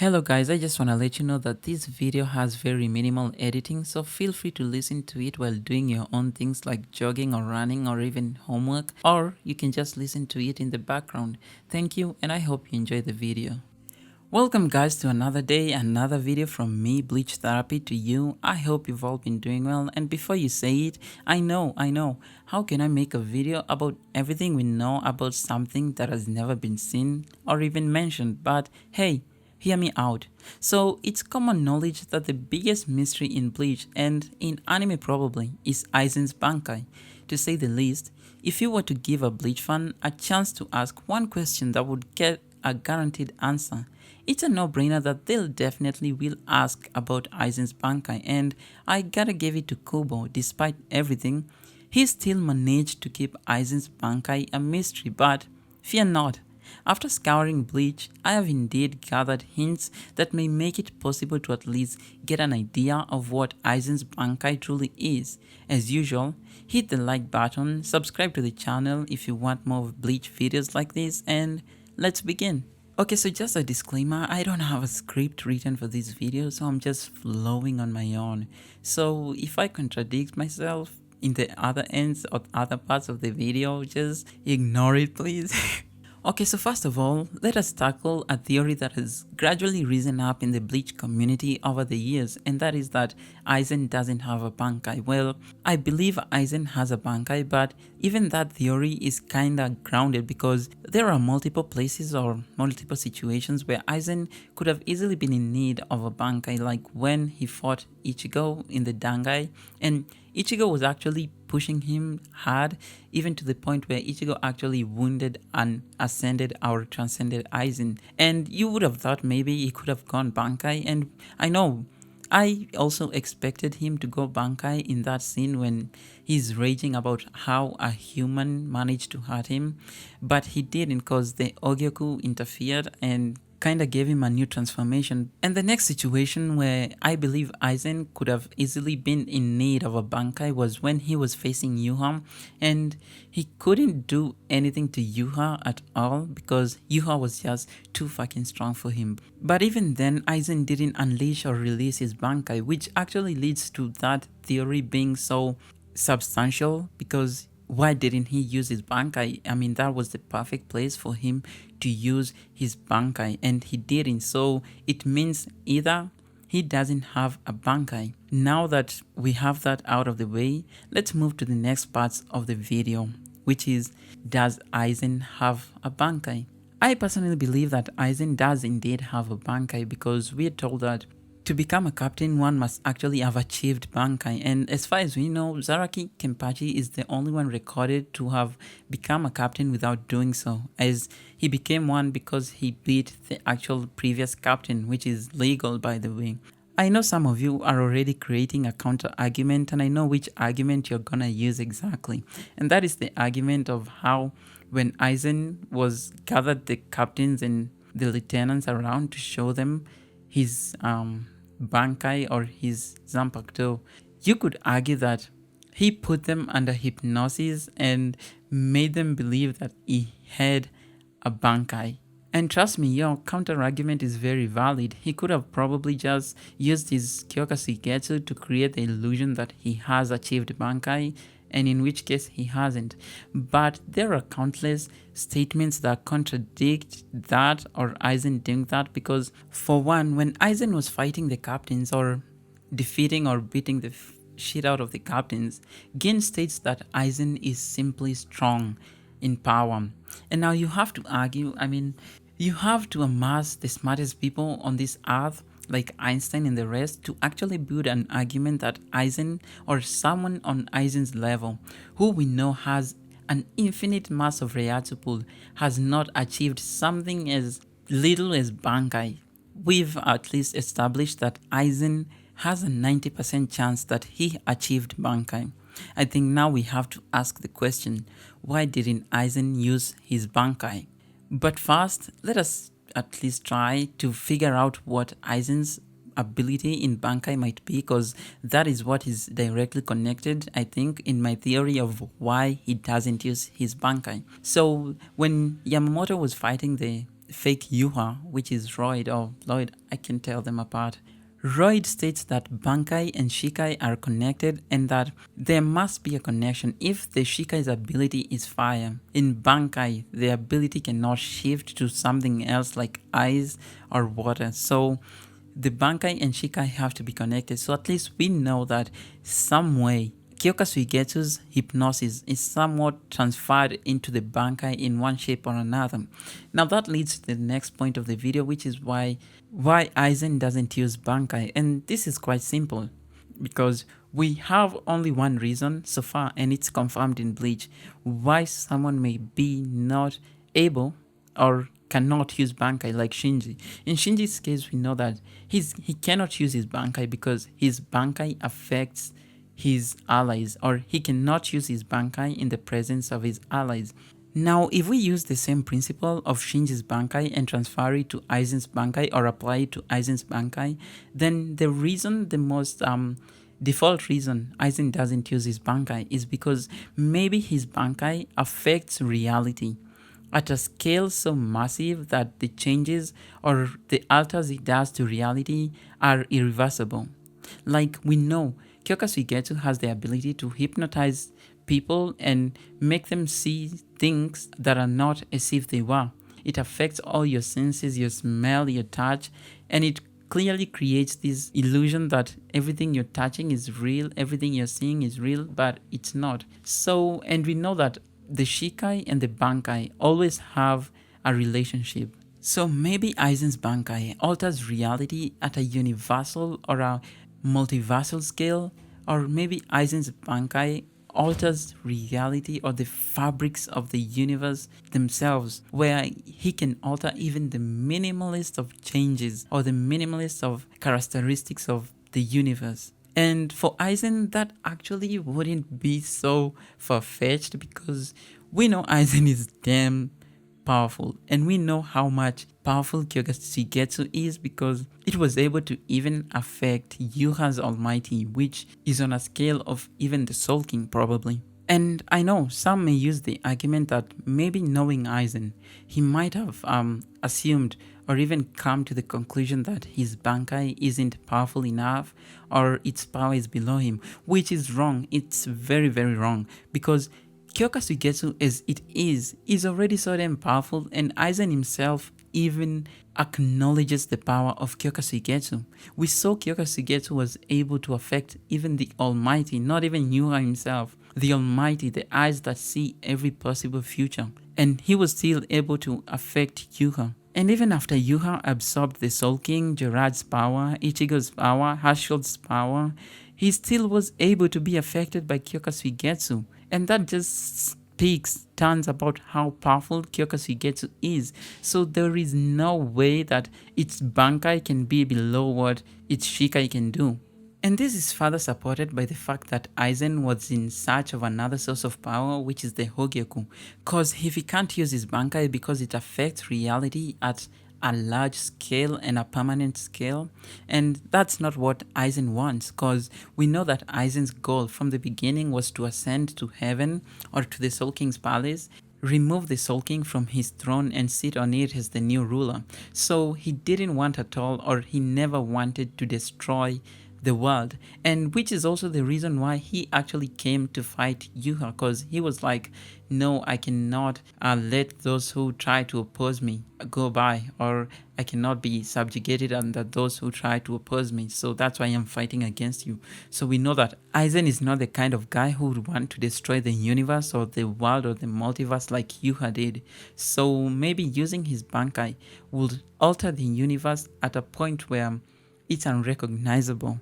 Hello guys, I just want to let you know that this video has very minimal editing, so feel free to listen to it while doing your own things like jogging or running or even homework, or you can just listen to it in the background. Thank you and I hope you enjoy the video. Welcome guys to another day, another video from me, Bleach Therapy, to you. I hope you've all been doing well, and before you say it, I know, how can I make a video about everything we know about something that has never been seen or even mentioned, but hey, hear me out. So it's common knowledge that the biggest mystery in Bleach and in anime probably is AIZEN'S Bankai. To say the least, if you were to give a Bleach fan a chance to ask one question that would get a guaranteed answer, it's a no-brainer that they'll definitely will ask about AIZEN'S Bankai, and I gotta give it to Kubo. Despite everything, he still managed to keep AIZEN'S Bankai a mystery, but fear not. After scouring Bleach, I have indeed gathered hints that may make it possible to at least get an idea of what AIZEN'S Bankai truly is. As usual, hit the like button, subscribe to the channel if you want more Bleach videos like this, and let's begin. Okay, so just a disclaimer, I don't have a script written for this video, so I'm just flowing on my own. So if I contradict myself in the other ends or other parts of the video, just ignore it please. Okay, so first of all, let us tackle a theory that has gradually risen up in the Bleach community over the years, and that is that Aizen doesn't have a Bankai. Well, I believe Aizen has a Bankai, but even that theory is kinda grounded because there are multiple places or multiple situations where Aizen could have easily been in need of a Bankai, like when he fought Ichigo in the Dangai, and Ichigo was actually pushing him hard, even to the point where Ichigo actually wounded and ascended or transcended Aizen. And you would have thought maybe he could have gone Bankai, and I know, I also expected him to go Bankai in that scene when he's raging about how a human managed to hurt him, but he didn't because the Ogyoku interfered and kinda gave him a new transformation. And the next situation where I believe Aizen could have easily been in need of a Bankai was when he was facing Yuha, and he couldn't do anything to Yuha at all because Yuha was just too fucking strong for him. But even then, Aizen didn't unleash or release his Bankai, which actually leads to that theory being so substantial, because why didn't he use his Bankai? I mean, that was the perfect place for him to use his Bankai, and he didn't. So it means either he doesn't have a Bankai. Now that we have that out of the way, let's move to the next parts of the video, which is, does Aizen have a Bankai? I personally believe that Aizen does indeed have a Bankai, because we are told that to become a captain, one must actually have achieved Bankai, and as far as we know, Zaraki Kenpachi is the only one recorded to have become a captain without doing so, as he became one because he beat the actual previous captain, which is legal by the way. I know some of you are already creating a counter argument, and I know which argument you're gonna use exactly, and that is the argument of how when Aizen was gathered the captains and the lieutenants around to show them his Bankai or his Zanpakuto, you could argue that he put them under hypnosis and made them believe that he had a Bankai. And trust me, your counter argument is very valid. He could have probably just used his Kyoka Getsu to create the illusion that he has achieved Bankai, and in which case he hasn't. But there are countless statements that contradict that or Aizen doing that, because for one, when Aizen was fighting the captains or defeating or beating the shit out of the captains, Gin states that Aizen is simply strong in power. And now you have to argue, I mean, you have to amass the smartest people on this earth like Einstein and the rest to actually build an argument that Aizen or someone on Aizen's level, who we know has an infinite mass of Reiatsu pool, has not achieved something as little as Bankai. We've at least established that Aizen has a 90% chance that he achieved Bankai. I think now we have to ask the question, why didn't Aizen use his Bankai? But first, let us at least try to figure out what Aizen's ability in Bankai might be, because that is what is directly connected, I think, in my theory of why he doesn't use his Bankai. So when Yamamoto was fighting the fake Yuha, which is Royd or Lloyd, I can tell them apart. Royd states that Bankai and Shikai are connected and that there must be a connection if the Shikai's ability is fire. In Bankai, the ability cannot shift to something else like ice or water. So the Bankai and Shikai have to be connected. So at least we know that some way Kyoka Suigetsu's hypnosis is somewhat transferred into the Bankai in one shape or another. Now that leads to the next point of the video, which is why Aizen doesn't use Bankai, and this is quite simple because we have only one reason so far, and it's confirmed in Bleach, why someone may be not able or cannot use Bankai like Shinji. In Shinji's case, we know that he cannot use his Bankai because his Bankai affects his allies, or he cannot use his Bankai in the presence of his allies. Now, if we use the same principle of Shinji's Bankai and transfer it to Aizen's Bankai or apply it to Aizen's Bankai, then the most default reason Aizen doesn't use his Bankai is because maybe his Bankai affects reality at a scale so massive that the changes or the alters it does to reality are irreversible. Like we know, Kyoka Suigetsu has the ability to hypnotize people and make them see things that are not as if they were. It affects all your senses, your smell, your touch, and it clearly creates this illusion that everything you're touching is real, everything you're seeing is real, but it's not. So, and we know that the Shikai and the Bankai always have a relationship. So maybe Aizen's Bankai alters reality at a universal or a multiversal scale, or maybe Aizen's Bankai alters reality or the fabrics of the universe themselves, where he can alter even the minimalist of changes or the minimalist of characteristics of the universe. And for Aizen, that actually wouldn't be so far-fetched because we know Aizen is damn powerful, and we know how much powerful Kyoga Shigetsu is because it was able to even affect Yuha's Almighty, which is on a scale of even the Soul King probably. And I know some may use the argument that maybe knowing Aizen, he might have assumed or even come to the conclusion that his Bankai isn't powerful enough or its power is below him, which is wrong. It's very, very wrong because Kyoka Suigetsu as it is already so damn powerful, and Aizen himself even acknowledges the power of Kyoka Suigetsu. We saw Kyoka Suigetsu was able to affect even the Almighty, not even Yuha himself. The Almighty, the eyes that see every possible future. And he was still able to affect Yuha. And even after Yuha absorbed the Soul King, Jiraiya's power, Ichigo's power, Hashiold's power, he still was able to be affected by Kyoka Suigetsu. And that just speaks tons about how powerful Kyoka Suigetsu is. So there is no way that its Bankai can be below what its Shikai can do. And this is further supported by the fact that Aizen was in search of another source of power, which is the Hogyoku. Cause if he can't use his Bankai because it affects reality at a large scale and a permanent scale, and that's not what Aizen wants, cause we know that Aizen's goal from the beginning was to ascend to heaven or to the Soul King's palace, remove the Soul King from his throne and sit on it as the new ruler. So he didn't want at all, or he never wanted to destroy the world, and which is also the reason why he actually came to fight Yuha, because he was like, no, I cannot let those who try to oppose me go by, or I cannot be subjugated under those who try to oppose me, so that's why I'm fighting against you. So we know that Aizen is not the kind of guy who would want to destroy the universe or the world or the multiverse like Yuha did. So maybe using his Bankai would alter the universe at a point where it's unrecognizable,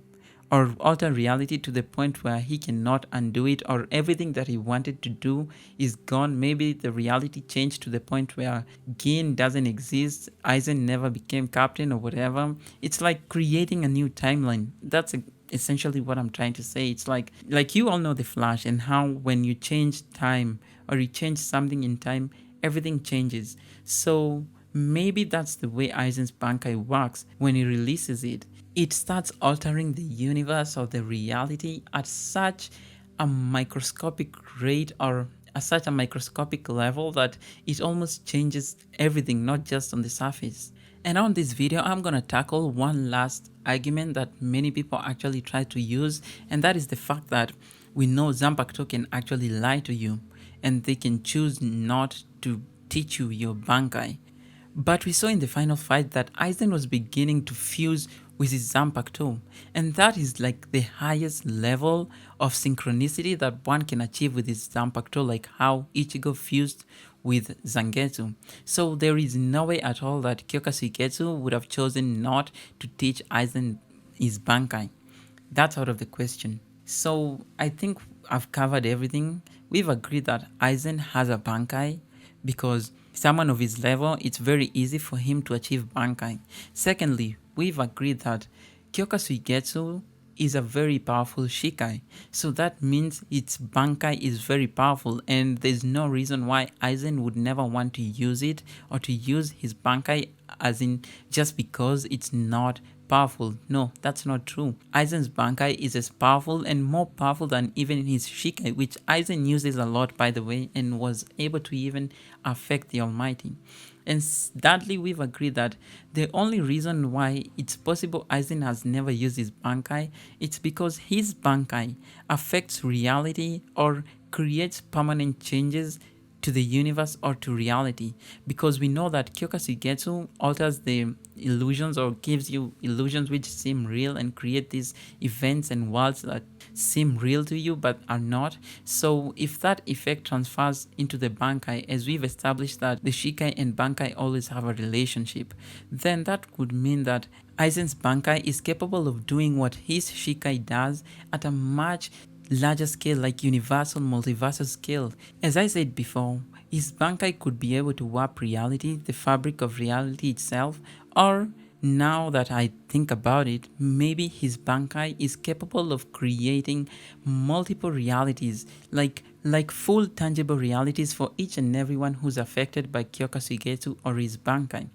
or alter reality to the point where he cannot undo it, or everything that he wanted to do is gone. Maybe the reality changed to the point where Gin doesn't exist, Aizen never became captain or whatever. It's like creating a new timeline. That's essentially what I'm trying to say. It's like you all know the Flash and how when you change time or you change something in time, everything changes. So maybe that's the way Aizen's Bankai works. When he releases it, it starts altering the universe or the reality at such a microscopic rate or at such a microscopic level that it almost changes everything, not just on the surface. And on this video, I'm gonna tackle one last argument that many people actually try to use, and that is the fact that we know Zanpakuto can actually lie to you, and they can choose not to teach you your Bankai. But we saw in the final fight that Aizen was beginning to fuse with his Zanpakuto, and that is like the highest level of synchronicity that one can achieve with his Zanpakuto, like how Ichigo fused with Zangetsu. So there is no way at all that Kyoka Suigetsu would have chosen not to teach Aizen his Bankai. That's out of the question. So I think I've covered everything. We've agreed that Aizen has a Bankai because someone of his level, it's very easy for him to achieve Bankai. Secondly, we've agreed that Kyoka Suigetsu is a very powerful Shikai. So that means its Bankai is very powerful, and there's no reason why Aizen would never want to use it or to use his Bankai as in just because it's not powerful. No, that's not true. Aizen's Bankai is as powerful and more powerful than even his Shikai, which Aizen uses a lot, by the way, and was able to even affect the Almighty. And thirdly, we've agreed that the only reason why it's possible Aizen has never used his Bankai, it's because his Bankai affects reality or creates permanent changes to the universe or to reality, because we know that Kyoka Suigetsu alters the illusions or gives you illusions which seem real and create these events and worlds that seem real to you but are not. So if that effect transfers into the Bankai, as we've established that the Shikai and Bankai always have a relationship, then that would mean that Aizen's Bankai is capable of doing what his Shikai does at a much larger scale, like universal, multiversal scale. As I said before, his Bankai could be able to warp reality, the fabric of reality itself, or now that I think about it, maybe his Bankai is capable of creating multiple realities, like full tangible realities for each and everyone who's affected by Kyoka Suigetsu or his Bankai.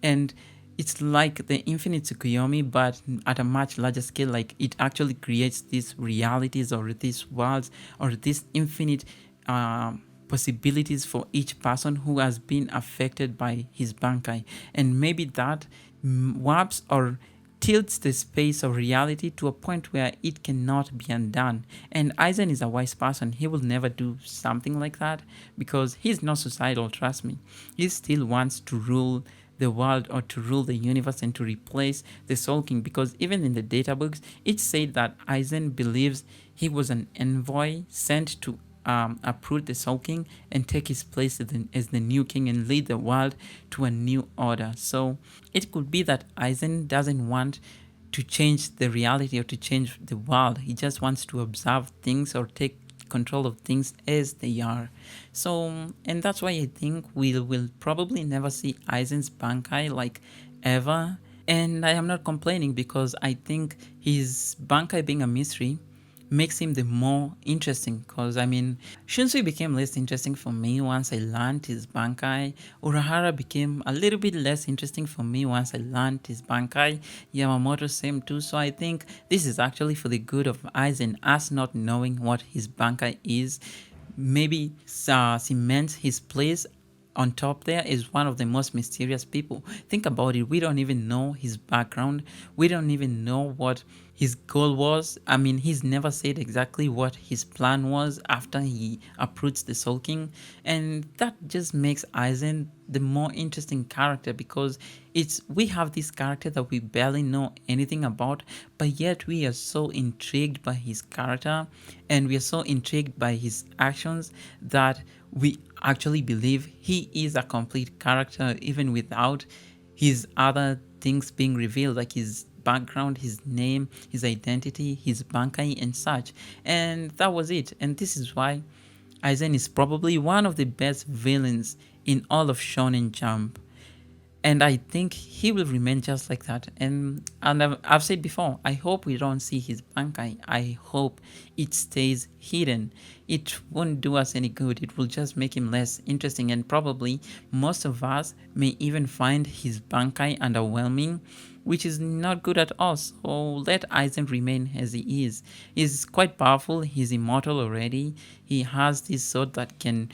And it's like the infinite Tsukuyomi, but at a much larger scale. Like it actually creates these realities or these worlds or these infinite possibilities for each person who has been affected by his Bankai. And maybe that warps or tilts the space of reality to a point where it cannot be undone. And Aizen is a wise person. He will never do something like that because he's not suicidal, trust me. He still wants to rule the world or to rule the universe and to replace the Soul King, because even in the data books it said that Aizen believes he was an envoy sent to uproot the Soul King and take his place as the new king and lead the world to a new order. So it could be that Aizen doesn't want to change the reality or to change the world. He just wants to observe things or take control of things as they are. So, and that's why I think we will probably never see Aizen's Bankai like ever. And I am not complaining because I think his Bankai being a mystery makes him the more interesting, because I mean Shunsui became less interesting for me once I learned his Bankai. Urahara became a little bit less interesting for me once I learned his Bankai. Yamamoto same too. So I think this is actually for the good of Aizen, us not knowing what his Bankai is. Maybe cements his place on top there is one of the most mysterious people. Think about it. We don't even know his background. We don't even know what his goal was. I mean, he's never said exactly what his plan was after he approached the Soul King. And that just makes Aizen the more interesting character, because we have this character that we barely know anything about, but yet we are so intrigued by his character and we are so intrigued by his actions that we actually believe he is a complete character even without his other things being revealed, like his background, his name, his identity, his Bankai and such. And that was it. And this is why Aizen is probably one of the best villains in all of Shonen Jump. And I think he will remain just like that. And I've said before, I hope we don't see his Bankai. I hope it stays hidden. It won't do us any good. It will just make him less interesting. And probably most of us may even find his Bankai underwhelming, which is not good at all. So let Aizen remain as he is. He's quite powerful, he's immortal already. He has this sword that can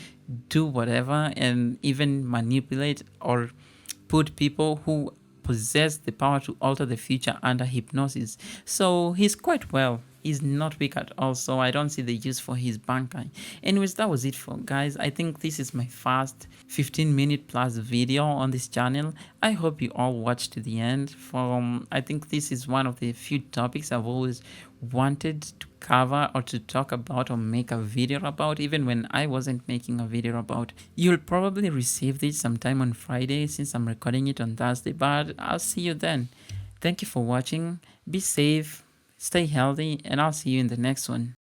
do whatever and even manipulate or put people who possess the power to alter the future under hypnosis. So he's quite well. He's not weak at all, so I don't see the use for his Bankai. Anyways, that was it for guys. I think this is my first 15-minute plus video on this channel. I hope you all watched to the end. I think this is one of the few topics I've always wanted to cover or to talk about or make a video about, even when I wasn't making a video about. You'll probably receive this sometime on Friday since I'm recording it on Thursday, but I'll see you then. Thank you for watching. Be safe, stay healthy, and I'll see you in the next one.